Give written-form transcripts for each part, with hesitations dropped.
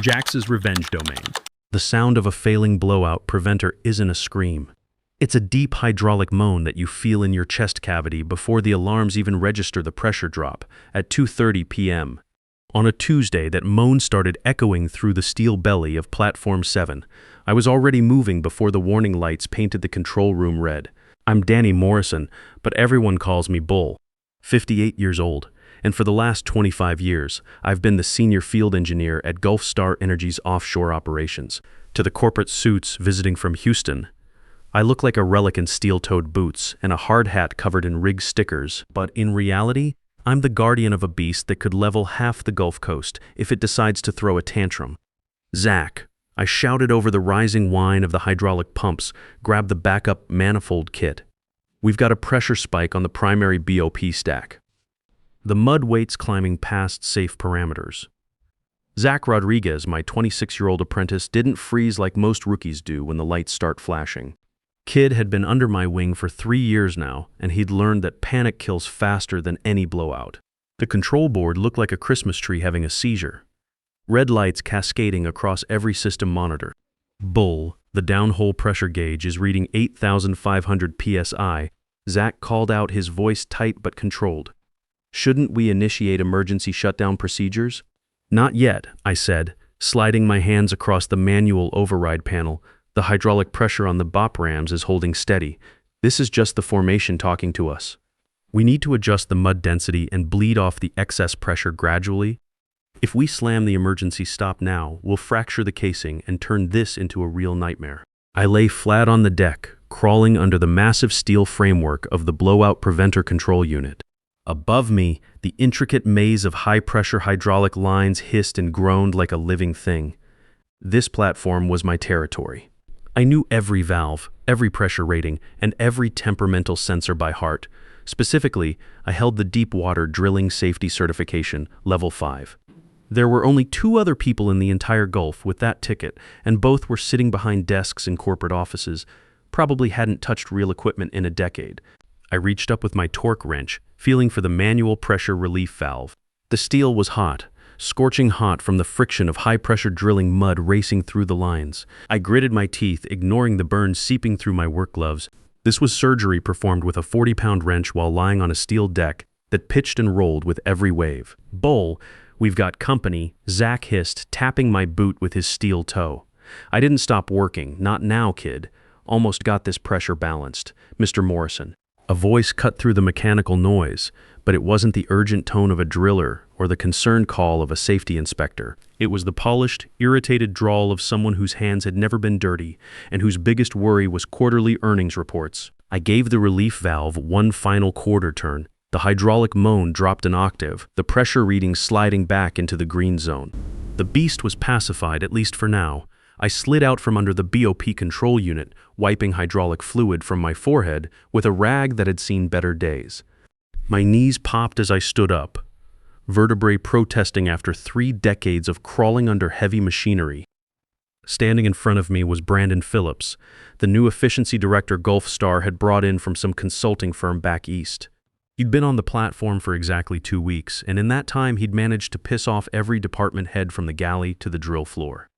Jax's revenge domain. The sound of a failing blowout preventer isn't a scream. It's a deep hydraulic moan that you feel in your chest cavity before the alarms even register the pressure drop at 2:30 p.m. On a Tuesday, that moan started echoing through the steel belly of Platform 7. I was already moving before the warning lights painted the control room red. I'm Danny Morrison, but everyone calls me Bull. 58 years old, and for the last 25 years, I've been the senior field engineer at Gulfstar Energy's offshore operations. To the corporate suits visiting from Houston, I look like a relic in steel-toed boots and a hard hat covered in rig stickers, but in reality, I'm the guardian of a beast that could level half the Gulf Coast if it decides to throw a tantrum. Zach, I shouted over the rising whine of the hydraulic pumps, grab the backup manifold kit. We've got a pressure spike on the primary BOP stack. The mud waits climbing past safe parameters. Zach Rodriguez, my 26-year-old apprentice, didn't freeze like most rookies do when the lights start flashing. Kid had been under my wing for 3 years now, and he'd learned that panic kills faster than any blowout. The control board looked like a Christmas tree having a seizure. Red lights cascading across every system monitor. Bull, the downhole pressure gauge, is reading 8,500 psi. Zach called out, his voice tight but controlled. Shouldn't we initiate emergency shutdown procedures? Not yet, I said, sliding my hands across the manual override panel. The hydraulic pressure on the BOP rams is holding steady. This is just the formation talking to us. We need to adjust the mud density and bleed off the excess pressure gradually. If we slam the emergency stop now, we'll fracture the casing and turn this into a real nightmare. I lay flat on the deck, crawling under the massive steel framework of the blowout preventer control unit. Above me, the intricate maze of high-pressure hydraulic lines hissed and groaned like a living thing. This platform was my territory. I knew every valve, every pressure rating, and every temperamental sensor by heart. Specifically, I held the Deep Water Drilling Safety Certification, Level 5. There were only 2 other people in the entire Gulf with that ticket, and both were sitting behind desks in corporate offices, probably hadn't touched real equipment in a decade. I reached up with my torque wrench, feeling for the manual pressure relief valve. The steel was hot, scorching hot from the friction of high-pressure drilling mud racing through the lines. I gritted my teeth, ignoring the burn seeping through my work gloves. This was surgery performed with a 40-pound wrench while lying on a steel deck that pitched and rolled with every wave. Bull, we've got company, Zach hissed, tapping my boot with his steel toe. I didn't stop working. Not now, kid. Almost got this pressure balanced. Mr. Morrison. A voice cut through the mechanical noise, but it wasn't the urgent tone of a driller or the concerned call of a safety inspector. It was the polished, irritated drawl of someone whose hands had never been dirty and whose biggest worry was quarterly earnings reports. I gave the relief valve one final quarter turn. The hydraulic moan dropped an octave, the pressure reading sliding back into the green zone. The beast was pacified, at least for now. I slid out from under the BOP control unit, wiping hydraulic fluid from my forehead with a rag that had seen better days. My knees popped as I stood up, vertebrae protesting after 3 decades of crawling under heavy machinery. Standing in front of me was Brandon Phillips, the new efficiency director Gulfstar had brought in from some consulting firm back east. He'd been on the platform for exactly 2 weeks, and in that time he'd managed to piss off every department head from the galley to the drill floor.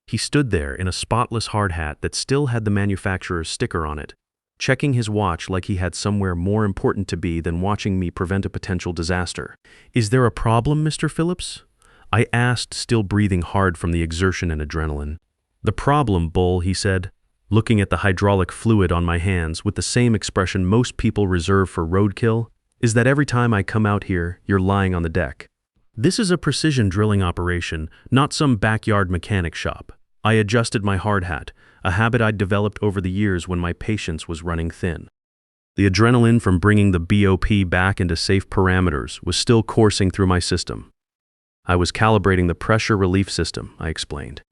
He stood there in a spotless hard hat that still had the manufacturer's sticker on it, checking his watch like he had somewhere more important to be than watching me prevent a potential disaster. "Is there a problem, Mr. Phillips?" I asked, still breathing hard from the exertion and adrenaline. "The problem, Bull," he said, looking at the hydraulic fluid on my hands with the same expression most people reserve for roadkill, "is that every time I come out here, you're lying on the deck. This is a precision drilling operation, not some backyard mechanic shop." I adjusted my hard hat, a habit I'd developed over the years when my patience was running thin. The adrenaline from bringing the BOP back into safe parameters was still coursing through my system. I was calibrating the pressure relief system, I explained.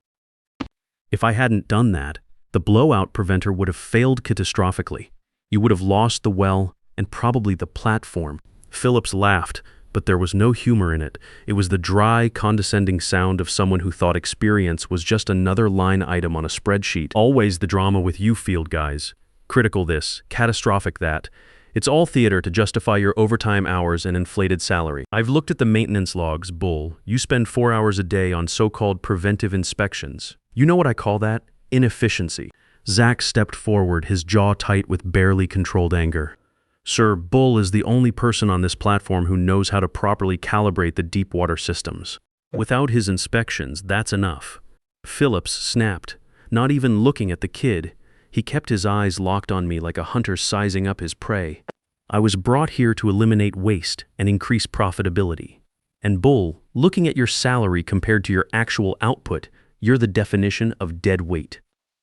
If I hadn't done that, the blowout preventer would have failed catastrophically. You would have lost the well and probably the platform. Phillips laughed, but there was no humor in it. It was the dry, condescending sound of someone who thought experience was just another line item on a spreadsheet. "Always the drama with you field guys. Critical this, catastrophic that. It's all theater to justify your overtime hours and inflated salary. I've looked at the maintenance logs, Bull. You spend 4 hours a day on so-called preventive inspections. You know what I call that? Inefficiency. Zach stepped forward, his jaw tight with barely controlled anger. Sir, Bull is the only person on this platform who knows how to properly calibrate the deep water systems. Without his inspections, that's enough. Phillips snapped, not even looking at the kid. He kept his eyes locked on me like a hunter sizing up his prey. I was brought here to eliminate waste and increase profitability. And Bull, looking at your salary compared to your actual output, you're the definition of dead weight.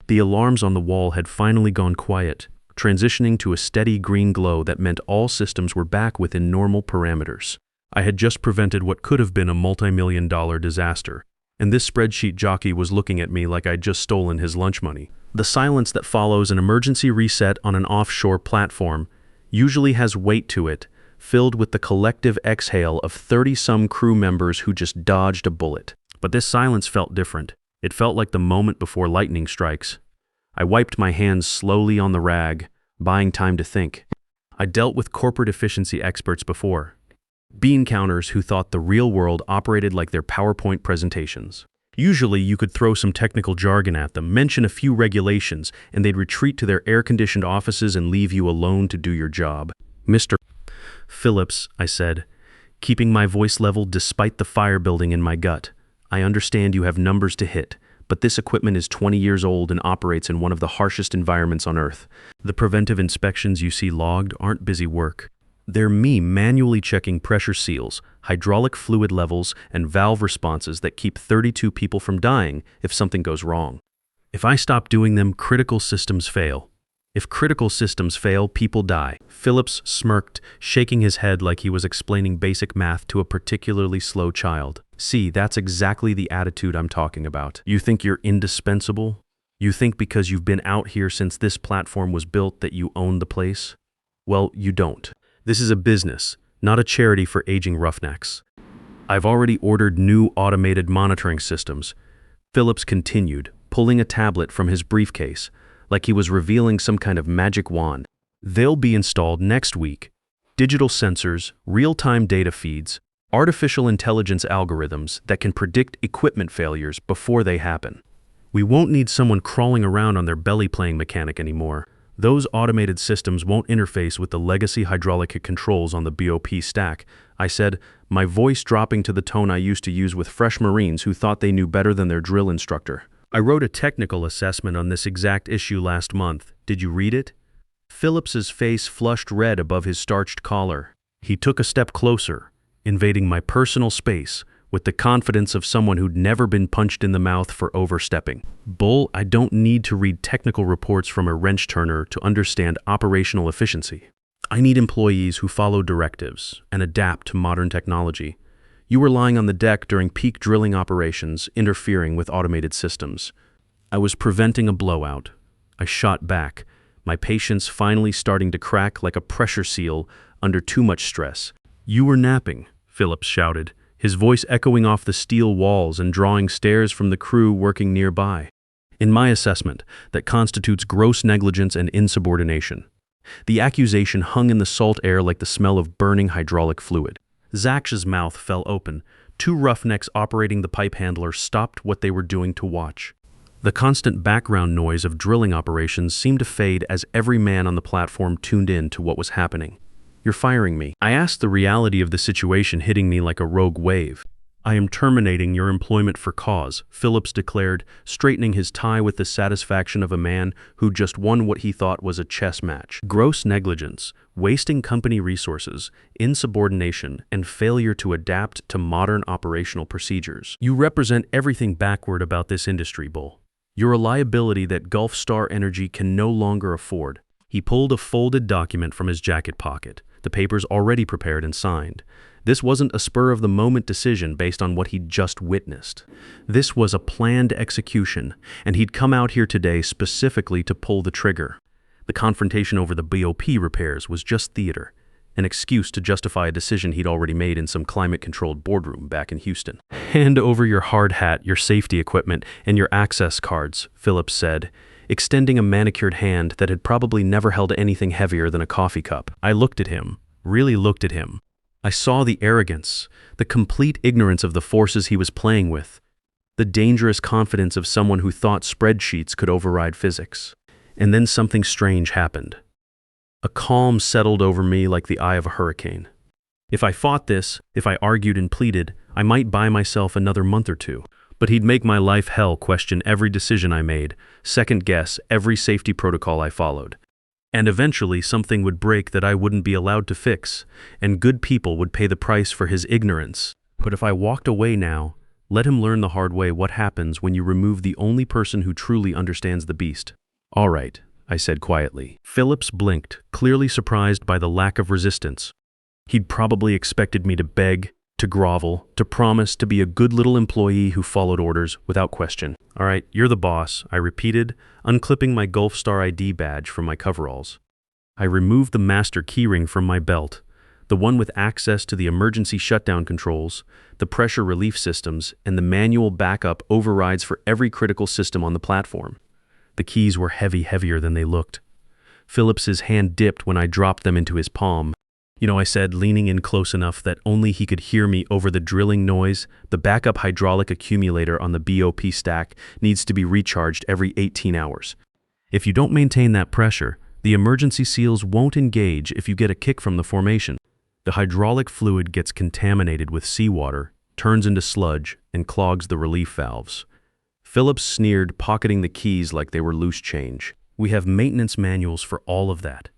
The alarms on the wall had finally gone quiet, transitioning to a steady green glow that meant all systems were back within normal parameters. I had just prevented what could have been a multi-million-dollar disaster, and this spreadsheet jockey was looking at me like I'd just stolen his lunch money. The silence that follows an emergency reset on an offshore platform usually has weight to it, filled with the collective exhale of 30-some crew members who just dodged a bullet. But this silence felt different. It felt like the moment before lightning strikes. I wiped my hands slowly on the rag, buying time to think. I dealt with corporate efficiency experts before. Bean counters who thought the real world operated like their PowerPoint presentations. Usually you could throw some technical jargon at them, mention a few regulations, and they'd retreat to their air-conditioned offices and leave you alone to do your job. Mr. Phillips, I said, keeping my voice level despite the fire building in my gut. I understand you have numbers to hit, but this equipment is 20 years old and operates in one of the harshest environments on Earth. The preventive inspections you see logged aren't busy work. They're me manually checking pressure seals, hydraulic fluid levels, and valve responses that keep 32 people from dying if something goes wrong. If I stop doing them, critical systems fail. If critical systems fail, people die. Phillips smirked, shaking his head like he was explaining basic math to a particularly slow child. See, that's exactly the attitude I'm talking about. You think you're indispensable? You think because you've been out here since this platform was built that you own the place? Well, you don't. This is a business, not a charity for aging roughnecks. I've already ordered new automated monitoring systems. Phillips continued, pulling a tablet from his briefcase, like he was revealing some kind of magic wand. They'll be installed next week. Digital sensors, real-time data feeds, artificial intelligence algorithms that can predict equipment failures before they happen. We won't need someone crawling around on their belly playing mechanic anymore. Those automated systems won't interface with the legacy hydraulic controls on the BOP stack, I said, my voice dropping to the tone I used to use with fresh Marines who thought they knew better than their drill instructor. I wrote a technical assessment on this exact issue last month. Did you read it? Phillips's face flushed red above his starched collar. He took a step closer, invading my personal space with the confidence of someone who'd never been punched in the mouth for overstepping. Bull, I don't need to read technical reports from a wrench turner to understand operational efficiency. I need employees who follow directives and adapt to modern technology. You were lying on the deck during peak drilling operations, interfering with automated systems. I was preventing a blowout. I shot back, my patience finally starting to crack like a pressure seal under too much stress. You were napping, Phillips shouted, his voice echoing off the steel walls and drawing stares from the crew working nearby. In my assessment, that constitutes gross negligence and insubordination. The accusation hung in the salt air like the smell of burning hydraulic fluid. Zach's mouth fell open. Two roughnecks operating the pipe handler stopped what they were doing to watch. The constant background noise of drilling operations seemed to fade as every man on the platform tuned in to what was happening. You're firing me. I asked, the reality of the situation hitting me like a rogue wave. I am terminating your employment for cause, Phillips declared, straightening his tie with the satisfaction of a man who just won what he thought was a chess match. Gross negligence, wasting company resources, insubordination, and failure to adapt to modern operational procedures. You represent everything backward about this industry, Bull. You're a liability that Gulf Star Energy can no longer afford. He pulled a folded document from his jacket pocket, the papers already prepared and signed. This wasn't a spur-of-the-moment decision based on what he'd just witnessed. This was a planned execution, and he'd come out here today specifically to pull the trigger. The confrontation over the BOP repairs was just theater, an excuse to justify a decision he'd already made in some climate-controlled boardroom back in Houston. Hand over your hard hat, your safety equipment, and your access cards, Phillips said. extending a manicured hand that had probably never held anything heavier than a coffee cup. I looked at him, really looked at him. I saw the arrogance, the complete ignorance of the forces he was playing with, the dangerous confidence of someone who thought spreadsheets could override physics. And then something strange happened. A calm settled over me like the eye of a hurricane. If I fought this, if I argued and pleaded, I might buy myself another month or two. But he'd make my life hell, question every decision I made, second guess every safety protocol I followed. And eventually something would break that I wouldn't be allowed to fix, and good people would pay the price for his ignorance. But if I walked away now, let him learn the hard way what happens when you remove the only person who truly understands the beast. All right, I said quietly. Phillips blinked, clearly surprised by the lack of resistance. He'd probably expected me to beg, to grovel, to promise to be a good little employee who followed orders without question. All right, you're the boss, I repeated, unclipping my Gulfstar ID badge from my coveralls. I removed the master keyring from my belt, the one with access to the emergency shutdown controls, the pressure relief systems, and the manual backup overrides for every critical system on the platform. The keys were heavier than they looked. Phillips's hand dipped when I dropped them into his palm. You know, I said, leaning in close enough that only he could hear me over the drilling noise. The backup hydraulic accumulator on the BOP stack needs to be recharged every 18 hours. If you don't maintain that pressure, the emergency seals won't engage if you get a kick from the formation. The hydraulic fluid gets contaminated with seawater, turns into sludge, and clogs the relief valves. Phillips sneered, pocketing the keys like they were loose change. We have maintenance manuals for all of that.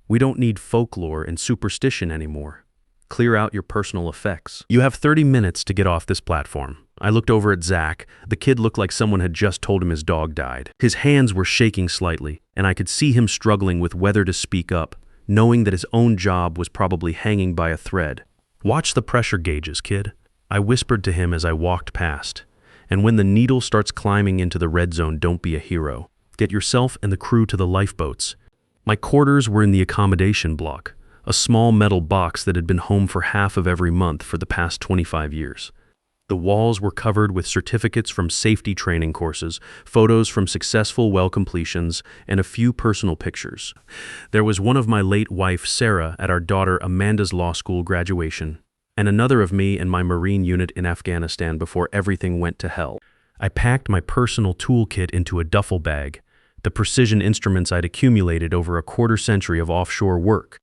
We don't need folklore and superstition anymore. Clear out your personal effects. You have 30 minutes to get off this platform. I looked over at Zach. The kid looked like someone had just told him his dog died. His hands were shaking slightly, and I could see him struggling with whether to speak up, knowing that his own job was probably hanging by a thread. Watch the pressure gauges, kid, I whispered to him as I walked past. And when the needle starts climbing into the red zone, don't be a hero. Get yourself and the crew to the lifeboats. My quarters were in the accommodation block, a small metal box that had been home for half of every month for the past 25 years. The walls were covered with certificates from safety training courses, photos from successful well completions, and a few personal pictures. There was one of my late wife, Sarah, at our daughter Amanda's law school graduation, and another of me and my Marine unit in Afghanistan before everything went to hell. I packed my personal toolkit into a duffel bag, the precision instruments I'd accumulated over a quarter-century of offshore work.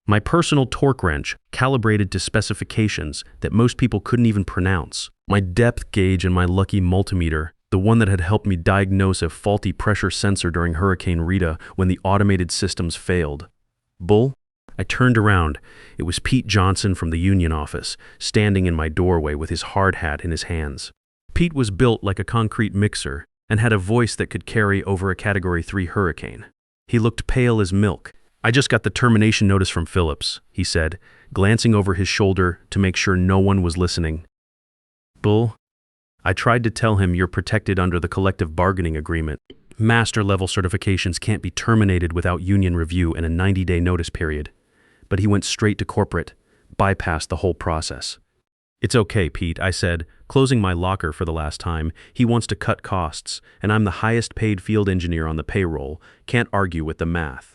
My personal torque wrench, calibrated to specifications that most people couldn't even pronounce. My depth gauge and my lucky multimeter, the one that had helped me diagnose a faulty pressure sensor during Hurricane Rita when the automated systems failed. Bull? I turned around. It was Pete Johnson from the union office, standing in my doorway with his hard hat in his hands. Pete was built like a concrete mixer and had a voice that could carry over a Category 3 hurricane. He looked pale as milk. I just got the termination notice from Phillips, he said, glancing over his shoulder to make sure no one was listening. Bull, I tried to tell him you're protected under the collective bargaining agreement. Master-level certifications can't be terminated without union review and a 90-day notice period. But he went straight to corporate, bypassed the whole process. It's okay, Pete, I said, closing my locker for the last time. He wants to cut costs, and I'm the highest-paid field engineer on the payroll. Can't argue with the math.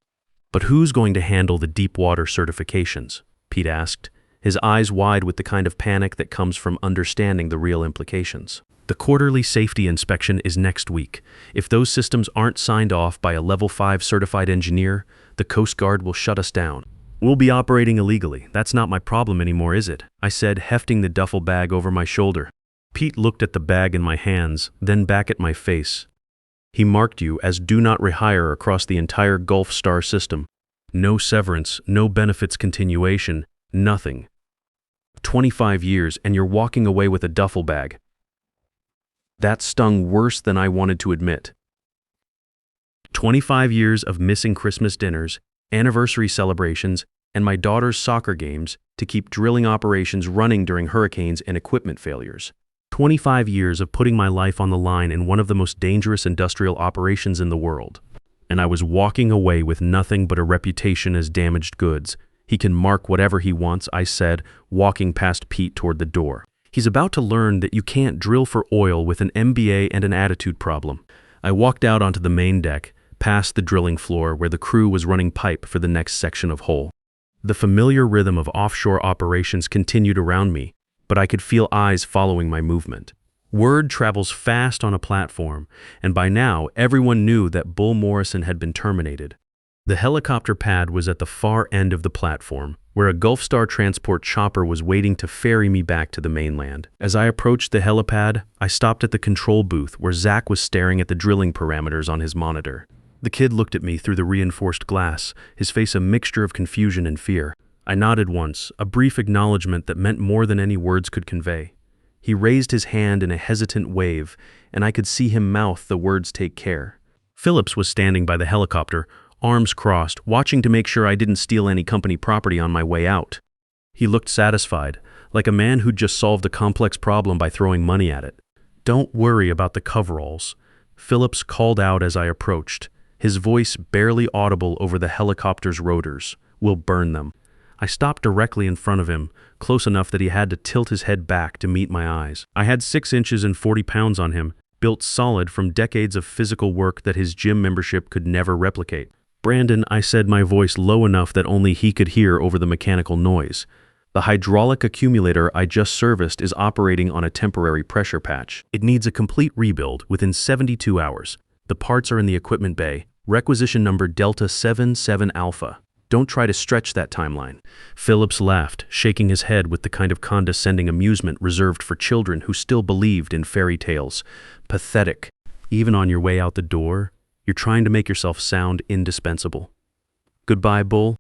But who's going to handle the deep water certifications? Pete asked, his eyes wide with the kind of panic that comes from understanding the real implications. The quarterly safety inspection is next week. If those systems aren't signed off by a Level 5 certified engineer, the Coast Guard will shut us down. We'll be operating illegally. That's not my problem anymore, is it? I said, hefting the duffel bag over my shoulder. Pete looked at the bag in my hands, then back at my face. He marked you as do not rehire across the entire Gulfstar system. No severance, no benefits continuation, nothing. 25 years and you're walking away with a duffel bag. That stung worse than I wanted to admit. 25 years of missing Christmas dinners, anniversary celebrations, and my daughter's soccer games to keep drilling operations running during hurricanes and equipment failures. 25 years of putting my life on the line in one of the most dangerous industrial operations in the world. And I was walking away with nothing but a reputation as damaged goods. He can mark whatever he wants, I said, walking past Pete toward the door. He's about to learn that you can't drill for oil with an MBA and an attitude problem. I walked out onto the main deck, past the drilling floor where the crew was running pipe for the next section of hole. The familiar rhythm of offshore operations continued around me, but I could feel eyes following my movement. Word travels fast on a platform, and by now everyone knew that Bull Morrison had been terminated. The helicopter pad was at the far end of the platform, where a Gulfstar transport chopper was waiting to ferry me back to the mainland. As I approached the helipad, I stopped at the control booth where Zach was staring at the drilling parameters on his monitor. The kid looked at me through the reinforced glass, his face a mixture of confusion and fear. I nodded once, a brief acknowledgement that meant more than any words could convey. He raised his hand in a hesitant wave, and I could see him mouth the words "take care." Phillips was standing by the helicopter, arms crossed, watching to make sure I didn't steal any company property on my way out. He looked satisfied, like a man who'd just solved a complex problem by throwing money at it. "Don't worry about the coveralls," Phillips called out as I approached, his voice barely audible over the helicopter's rotors. "We'll burn them." I stopped directly in front of him, close enough that he had to tilt his head back to meet my eyes. I had 6 inches and 40 pounds on him, built solid from decades of physical work that his gym membership could never replicate. "Brandon," I said, my voice low enough that only he could hear over the mechanical noise. "The hydraulic accumulator I just serviced is operating on a temporary pressure patch. It needs a complete rebuild within 72 hours. The parts are in the equipment bay. Requisition number Delta 77 Alpha. Don't try to stretch that timeline." Phillips laughed, shaking his head with the kind of condescending amusement reserved for children who still believed in fairy tales. "Pathetic. Even on your way out the door, you're trying to make yourself sound indispensable. Goodbye, Bull."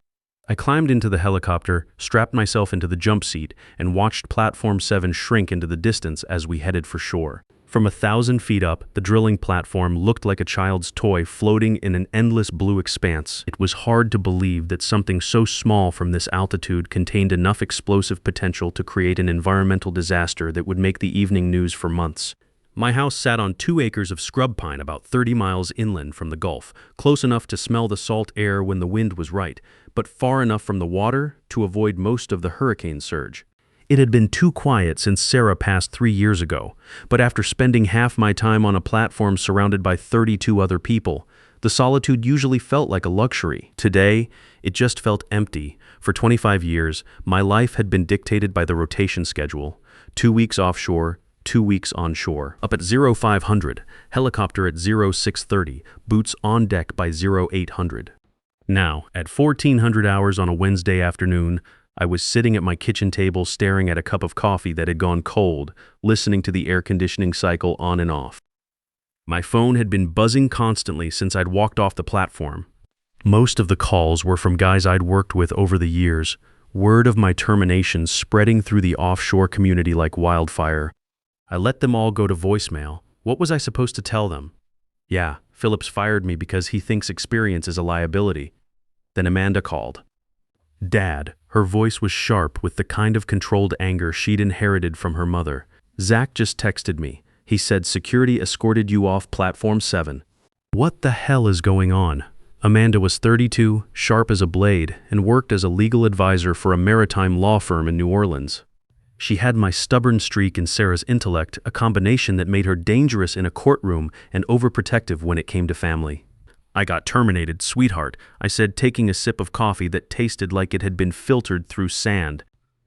I climbed into the helicopter, strapped myself into the jump seat, and watched Platform 7 shrink into the distance as we headed for shore. From 1,000 feet up, the drilling platform looked like a child's toy floating in an endless blue expanse. It was hard to believe that something so small from this altitude contained enough explosive potential to create an environmental disaster that would make the evening news for months. My house sat on 2 acres of scrub pine about 30 miles inland from the Gulf, close enough to smell the salt air when the wind was right, but far enough from the water to avoid most of the hurricane surge. It had been too quiet since Sarah passed 3 years ago, but after spending half my time on a platform surrounded by 32 other people, the solitude usually felt like a luxury. Today, it just felt empty. For 25 years, my life had been dictated by the rotation schedule: 2 weeks offshore, 2 weeks onshore. Up at 0500, helicopter at 0630, boots on deck by 0800. Now, at 1400 hours on a Wednesday afternoon, I was sitting at my kitchen table staring at a cup of coffee that had gone cold, listening to the air conditioning cycle on and off. My phone had been buzzing constantly since I'd walked off the platform. Most of the calls were from guys I'd worked with over the years, word of my termination spreading through the offshore community like wildfire. I let them all go to voicemail. What was I supposed to tell them? "Yeah, Phillips fired me because he thinks experience is a liability." Then Amanda called. "Dad." Her voice was sharp with the kind of controlled anger she'd inherited from her mother. "Zach just texted me. He said security escorted you off Platform 7. What the hell is going on?" Amanda was 32, sharp as a blade, and worked as a legal advisor for a maritime law firm in New Orleans. She had my stubborn streak and Sarah's intellect, a combination that made her dangerous in a courtroom and overprotective when it came to family. "I got terminated, sweetheart," I said, taking a sip of coffee that tasted like it had been filtered through sand.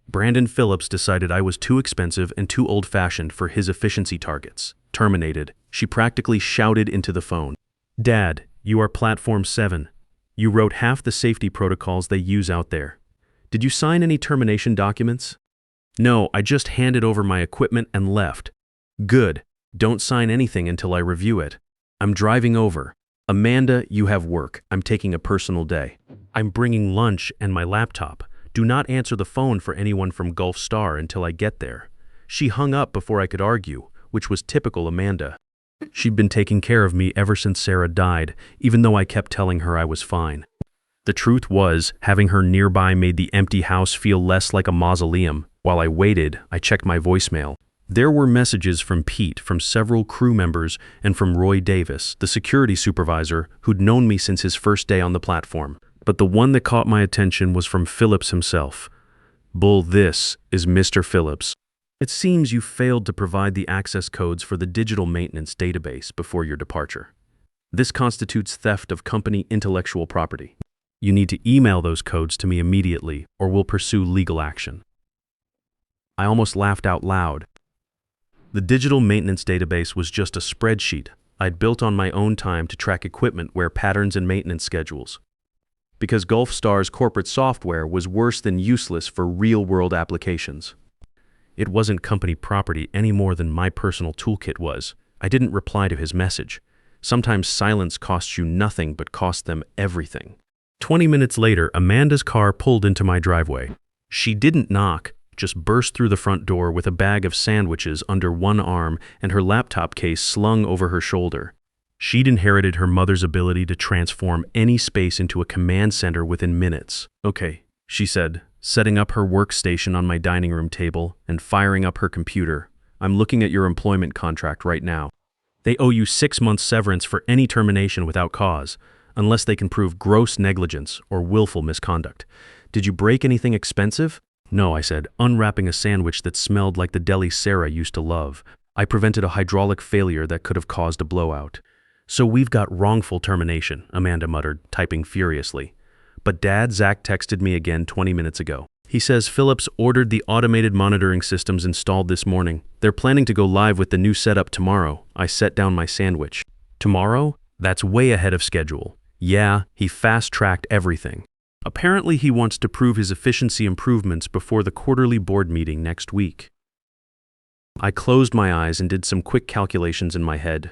Brandon Phillips decided I was too expensive and too old-fashioned for his efficiency targets. "Terminated," she practically shouted into the phone. "Dad, you are Platform 7. You wrote half the safety protocols they use out there. Did you sign any termination documents?" "No, I just handed over my equipment and left." "Good. Don't sign anything until I review it. I'm driving over." "Amanda, you have work. I'm taking a personal day." "I'm bringing lunch and my laptop. Do not answer the phone for anyone from Gulfstar until I get there." She hung up before I could argue, which was typical Amanda. She'd been taking care of me ever since Sarah died, even though I kept telling her I was fine. The truth was, having her nearby made the empty house feel less like a mausoleum. While I waited, I checked my voicemail. There were messages from Pete, from several crew members, and from Roy Davis, the security supervisor who'd known me since his first day on the platform. But the one that caught my attention was from Phillips himself. "Bull, this is Mr. Phillips. It seems you failed to provide the access codes for the digital maintenance database before your departure. This constitutes theft of company intellectual property. You need to email those codes to me immediately, or we'll pursue legal action." I almost laughed out loud. The digital maintenance database was just a spreadsheet I'd built on my own time to track equipment wear patterns and maintenance schedules. Because Gulfstar's corporate software was worse than useless for real-world applications. It wasn't company property any more than my personal toolkit was. I didn't reply to his message. Sometimes silence costs you nothing but costs them everything. 20 minutes later, Amanda's car pulled into my driveway. She didn't knock, just burst through the front door with a bag of sandwiches under one arm and her laptop case slung over her shoulder. She'd inherited her mother's ability to transform any space into a command center within minutes. "Okay," she said, setting up her workstation on my dining room table and firing up her computer. "I'm looking at your employment contract right now. They owe you 6 months severance for any termination without cause, unless they can prove gross negligence or willful misconduct. Did you break anything expensive?" "No," I said, unwrapping a sandwich that smelled like the deli Sarah used to love. "I prevented a hydraulic failure that could have caused a blowout." "So we've got wrongful termination," Amanda muttered, typing furiously. "But Dad, Zach texted me again 20 minutes ago. He says Philips ordered the automated monitoring systems installed this morning. They're planning to go live with the new setup tomorrow." I set down my sandwich. "Tomorrow? That's way ahead of schedule." "Yeah, he fast-tracked everything. Apparently he wants to prove his efficiency improvements before the quarterly board meeting next week." I closed my eyes and did some quick calculations in my head.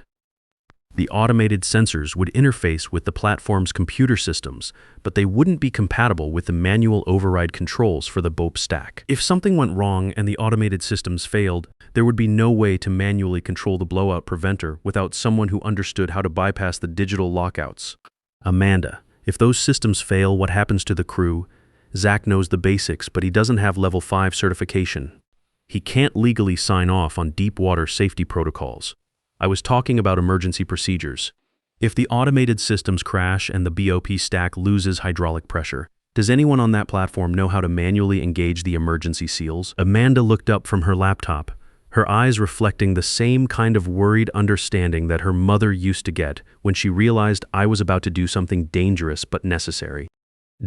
The automated sensors would interface with the platform's computer systems, but they wouldn't be compatible with the manual override controls for the BOP stack. If something went wrong and the automated systems failed, there would be no way to manually control the blowout preventer without someone who understood how to bypass the digital lockouts. "Amanda, if those systems fail, what happens to the crew? Zach knows the basics, but he doesn't have level 5 certification. He can't legally sign off on deep water safety protocols." I was talking about emergency procedures. If the automated systems crash and the BOP stack loses hydraulic pressure, does anyone on that platform know how to manually engage the emergency seals? Amanda looked up from her laptop, her eyes reflecting the same kind of worried understanding that her mother used to get when she realized I was about to do something dangerous but necessary.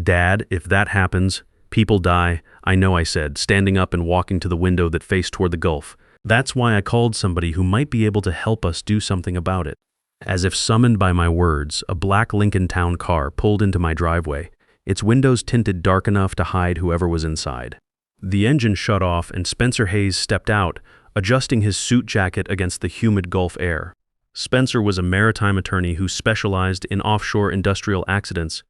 "Dad, if that happens, people die." "I know," I said, standing up and walking to the window that faced toward the Gulf. "That's why I called somebody who might be able to help us do something about it." As if summoned by my words, a black Lincoln Town car pulled into my driveway, its windows tinted dark enough to hide whoever was inside. The engine shut off and Spencer Hayes stepped out, adjusting his suit jacket against the humid Gulf air. Spencer was a maritime attorney who specialized in offshore industrial accidents,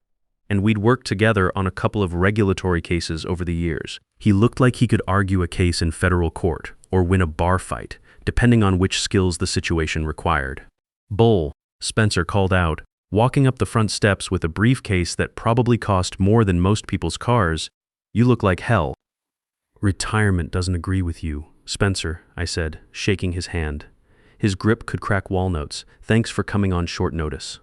and we'd worked together on a couple of regulatory cases over the years. He looked like he could argue a case in federal court or win a bar fight, depending on which skills the situation required. "Bull," Spencer called out, walking up the front steps with a briefcase that probably cost more than most people's cars. "You look like hell." "Retirement doesn't agree with you, Spencer," I said, shaking his hand. His grip could crack walnuts. "Thanks for coming on short notice."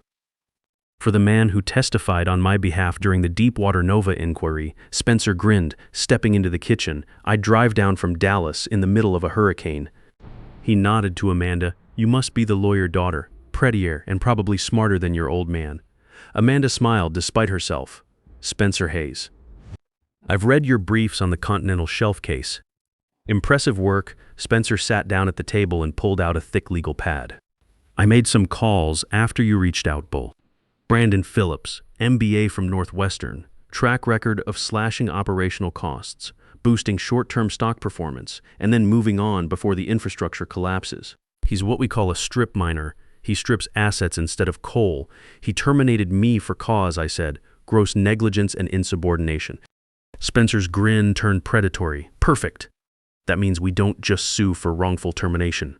For the man who testified on my behalf during the Deepwater Nova inquiry, Spencer grinned, stepping into the kitchen. "I'd drive down from Dallas in the middle of a hurricane." He nodded to Amanda. "You must be the lawyer daughter, prettier and probably smarter than your old man." Amanda smiled despite herself. "Spencer Hayes. I've read your briefs on the Continental Shelf case." "Impressive work." Spencer sat down at the table and pulled out a thick legal pad. "I made some calls after you reached out, Bull. Brandon Phillips, MBA from Northwestern, track record of slashing operational costs, boosting short-term stock performance, and then moving on before the infrastructure collapses. He's what we call a strip miner. He strips assets instead of coal. He terminated me for cause," I said, "gross negligence and insubordination." Spencer's grin turned predatory. "Perfect. That means we don't just sue for wrongful termination.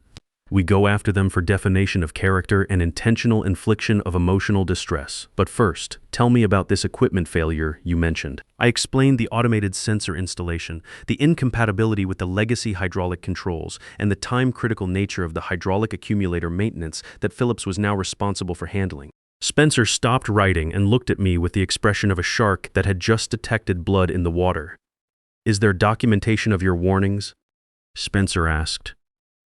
We go after them for defamation of character and intentional infliction of emotional distress. But first, tell me about this equipment failure you mentioned." I explained the automated sensor installation, the incompatibility with the legacy hydraulic controls, and the time-critical nature of the hydraulic accumulator maintenance that Phillips was now responsible for handling. Spencer stopped writing and looked at me with the expression of a shark that had just detected blood in the water. "Is there documentation of your warnings?" Spencer asked.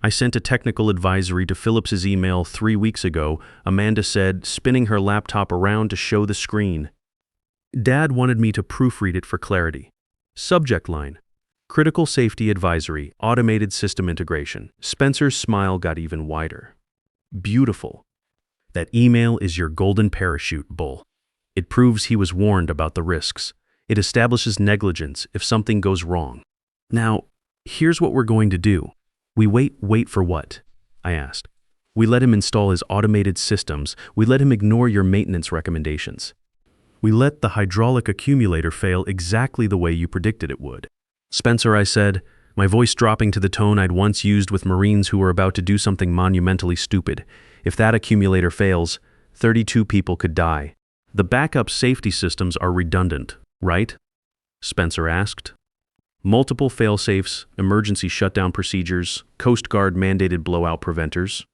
I sent a technical advisory to Phillips's email 3 weeks ago, Amanda said, spinning her laptop around to show the screen. Dad wanted me to proofread it for clarity. Subject line: Critical Safety Advisory, Automated System Integration. Spencer's smile got even wider. Beautiful. That email is your golden parachute, Bull. It proves he was warned about the risks. It establishes negligence if something goes wrong. Now, here's what we're going to do. We wait for what? I asked. We let him install his automated systems. We let him ignore your maintenance recommendations. We let the hydraulic accumulator fail exactly the way you predicted it would. Spencer, I said, my voice dropping to the tone I'd once used with Marines who were about to do something monumentally stupid. If that accumulator fails, 32 people could die. The backup safety systems are redundant, right? Spencer asked. Multiple fail-safes, emergency shutdown procedures, Coast Guard mandated blowout preventers.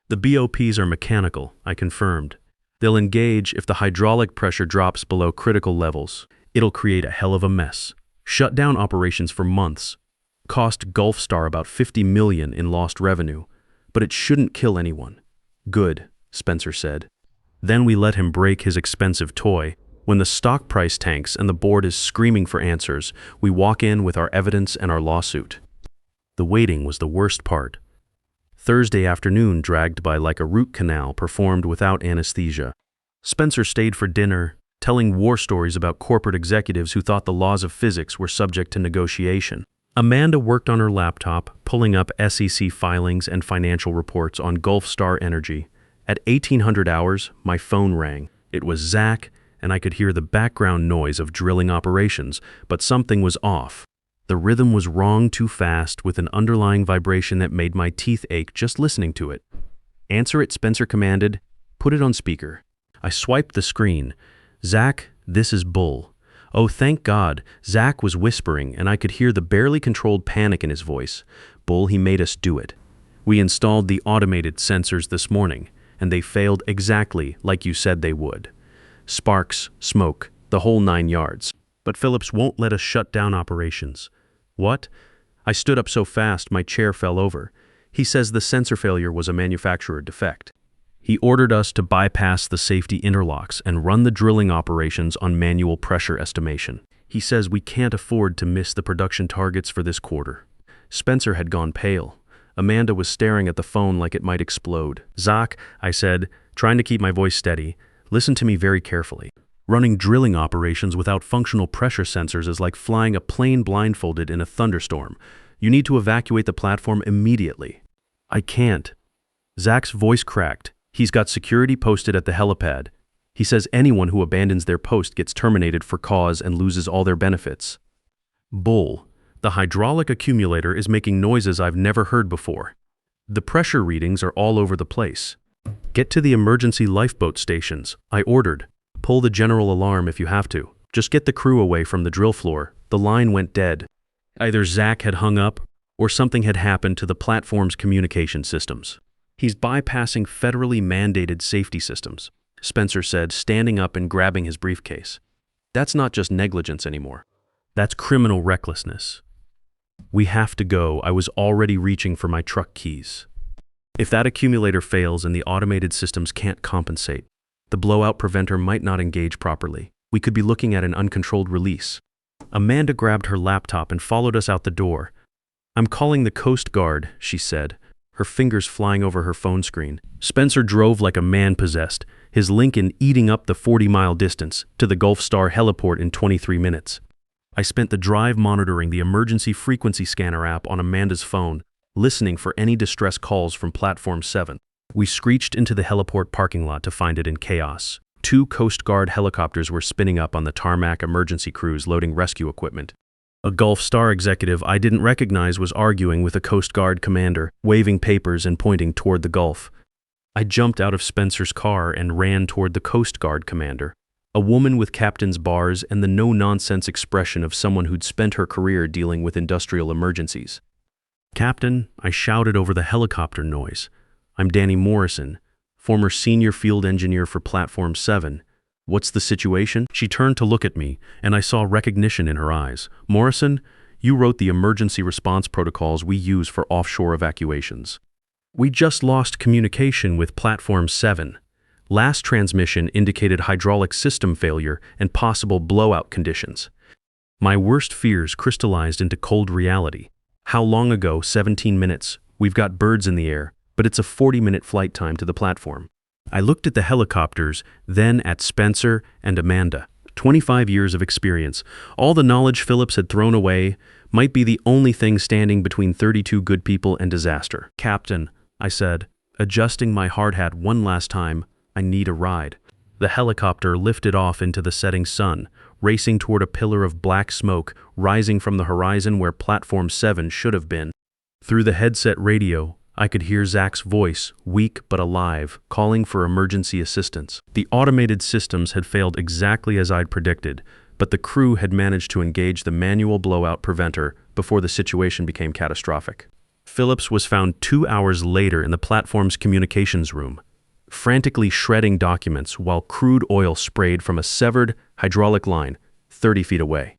The BOPs are mechanical, I confirmed. They'll engage if the hydraulic pressure drops below critical levels. It'll create a hell of a mess. Shut down operations for months. Cost Gulfstar about $50 million in lost revenue. But it shouldn't kill anyone. Good, Spencer said. Then we let him break his expensive toy. When the stock price tanks and the board is screaming for answers, we walk in with our evidence and our lawsuit. The waiting was the worst part. Thursday afternoon dragged by like a root canal performed without anesthesia. Spencer stayed for dinner, telling war stories about corporate executives who thought the laws of physics were subject to negotiation. Amanda worked on her laptop, pulling up SEC filings and financial reports on Gulfstar Energy. At 1800 hours, my phone rang. It was Zach, and I could hear the background noise of drilling operations, but something was off. The rhythm was wrong too fast, with an underlying vibration that made my teeth ache just listening to it. Answer it, Spencer commanded. Put it on speaker. I swiped the screen. Zach, this is Bull. Oh, thank God. Zach was whispering, and I could hear the barely controlled panic in his voice. Bull, he made us do it. We installed the automated sensors this morning, and they failed exactly like you said they would. Sparks, smoke, the whole 9 yards. But Phillips won't let us shut down operations. What? I stood up so fast my chair fell over. He says the sensor failure was a manufacturer defect. He ordered us to bypass the safety interlocks and run the drilling operations on manual pressure estimation. He says we can't afford to miss the production targets for this quarter. Spencer had gone pale. Amanda was staring at the phone like it might explode. Zach, I said, trying to keep my voice steady, listen to me very carefully. Running drilling operations without functional pressure sensors is like flying a plane blindfolded in a thunderstorm. You need to evacuate the platform immediately. I can't. Zach's voice cracked. He's got security posted at the helipad. He says anyone who abandons their post gets terminated for cause and loses all their benefits. Bull. The hydraulic accumulator is making noises I've never heard before. The pressure readings are all over the place. Get to the emergency lifeboat stations, I ordered. Pull the general alarm if you have to. Just get the crew away from the drill floor. The line went dead. Either Zach had hung up, or something had happened to the platform's communication systems. He's bypassing federally mandated safety systems, Spencer said, standing up and grabbing his briefcase. That's not just negligence anymore. That's criminal recklessness. We have to go. I was already reaching for my truck keys. If that accumulator fails and the automated systems can't compensate, the blowout preventer might not engage properly. We could be looking at an uncontrolled release. Amanda grabbed her laptop and followed us out the door. I'm calling the Coast Guard, she said, her fingers flying over her phone screen. Spencer drove like a man possessed, his Lincoln eating up the 40-mile distance to the Gulfstar heliport in 23 minutes. I spent the drive monitoring the emergency frequency scanner app on Amanda's phone, listening for any distress calls from Platform 7. We screeched into the heliport parking lot to find it in chaos. 2 Coast Guard helicopters were spinning up on the tarmac, emergency crews loading rescue equipment. A Gulfstar executive I didn't recognize was arguing with a Coast Guard commander, waving papers and pointing toward the Gulf. I jumped out of Spencer's car and ran toward the Coast Guard commander, a woman with captain's bars and the no-nonsense expression of someone who'd spent her career dealing with industrial emergencies. Captain, I shouted over the helicopter noise. I'm Danny Morrison, former senior field engineer for Platform 7. What's the situation? She turned to look at me, and I saw recognition in her eyes. Morrison, You wrote the emergency response protocols we use for offshore evacuations. We just lost communication with Platform 7. Last transmission indicated hydraulic system failure and possible blowout conditions. My worst fears crystallized into cold reality. How long ago? 17 minutes. We've got birds in the air, but it's a 40-minute flight time to the platform. I looked at the helicopters, then at Spencer and Amanda. 25 years of experience. All the knowledge Phillips had thrown away might be the only thing standing between 32 good people and disaster. "Captain," I said, adjusting my hard hat one last time, "I need a ride." The helicopter lifted off into the setting sun, racing toward a pillar of black smoke rising from the horizon where Platform 7 should have been. Through the headset radio, I could hear Zach's voice, weak but alive, calling for emergency assistance. The automated systems had failed exactly as I'd predicted, but the crew had managed to engage the manual blowout preventer before the situation became catastrophic. Phillips was found 2 hours later in the platform's communications room, frantically shredding documents while crude oil sprayed from a severed hydraulic line 30 feet away.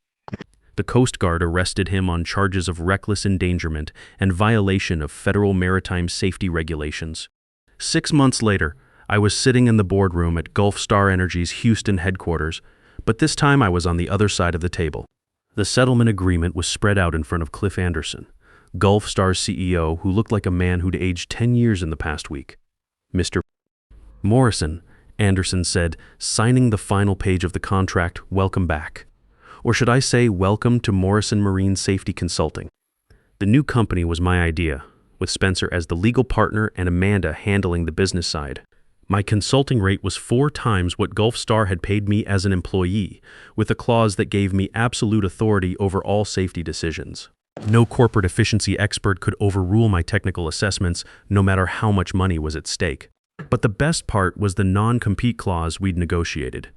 The Coast Guard arrested him on charges of reckless endangerment and violation of federal maritime safety regulations. 6 months later, I was sitting in the boardroom at Gulf Star Energy's Houston headquarters, but this time I was on the other side of the table. The settlement agreement was spread out in front of Cliff Anderson, Gulf Star's CEO, who looked like a man who'd aged 10 years in the past week. "Mr. Morrison," Anderson said, signing the final page of the contract, "welcome back. Or should I say, welcome to Morrison Marine Safety Consulting." The new company was my idea, with Spencer as the legal partner and Amanda handling the business side. My consulting rate was 4 times what Gulf Star had paid me as an employee, with a clause that gave me absolute authority over all safety decisions. No corporate efficiency expert could overrule my technical assessments, no matter how much money was at stake. But the best part was the non-compete clause we'd negotiated.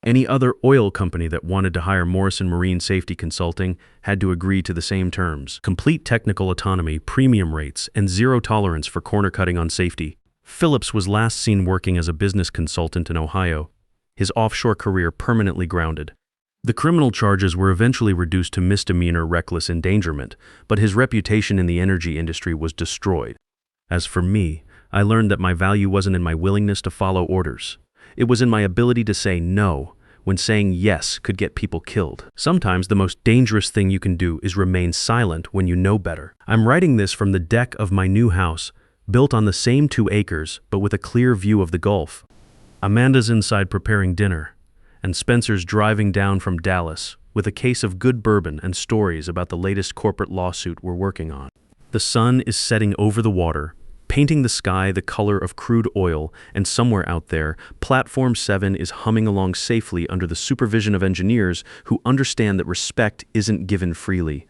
Any other oil company that wanted to hire Morrison Marine Safety Consulting had to agree to the same terms: complete technical autonomy, premium rates, and zero tolerance for corner cutting on safety. Phillips was last seen working as a business consultant in Ohio, his offshore career permanently grounded. The criminal charges were eventually reduced to misdemeanor reckless endangerment, but his reputation in the energy industry was destroyed. As for me, I learned that my value wasn't in my willingness to follow orders. It was in my ability to say no when saying yes could get people killed. Sometimes the most dangerous thing you can do is remain silent when you know better. I'm writing this from the deck of my new house, built on the same 2 acres, but with a clear view of the Gulf. Amanda's inside preparing dinner, and Spencer's driving down from Dallas with a case of good bourbon and stories about the latest corporate lawsuit we're working on. The sun is setting over the water, painting the sky the color of crude oil, and somewhere out there, Platform 7 is humming along safely under the supervision of engineers who understand that respect isn't given freely.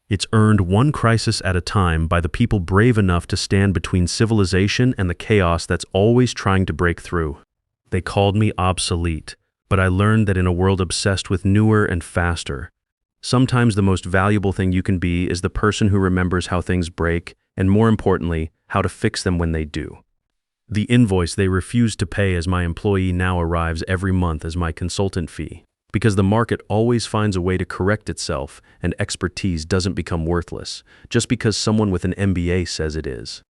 It's earned one crisis at a time by the people brave enough to stand between civilization and the chaos that's always trying to break through. They called me obsolete, but I learned that in a world obsessed with newer and faster, sometimes the most valuable thing you can be is the person who remembers how things break, and more importantly, how to fix them when they do. The invoice they refused to pay as my employee now arrives every month as my consultant fee, because the market always finds a way to correct itself and expertise doesn't become worthless just because someone with an MBA says it is.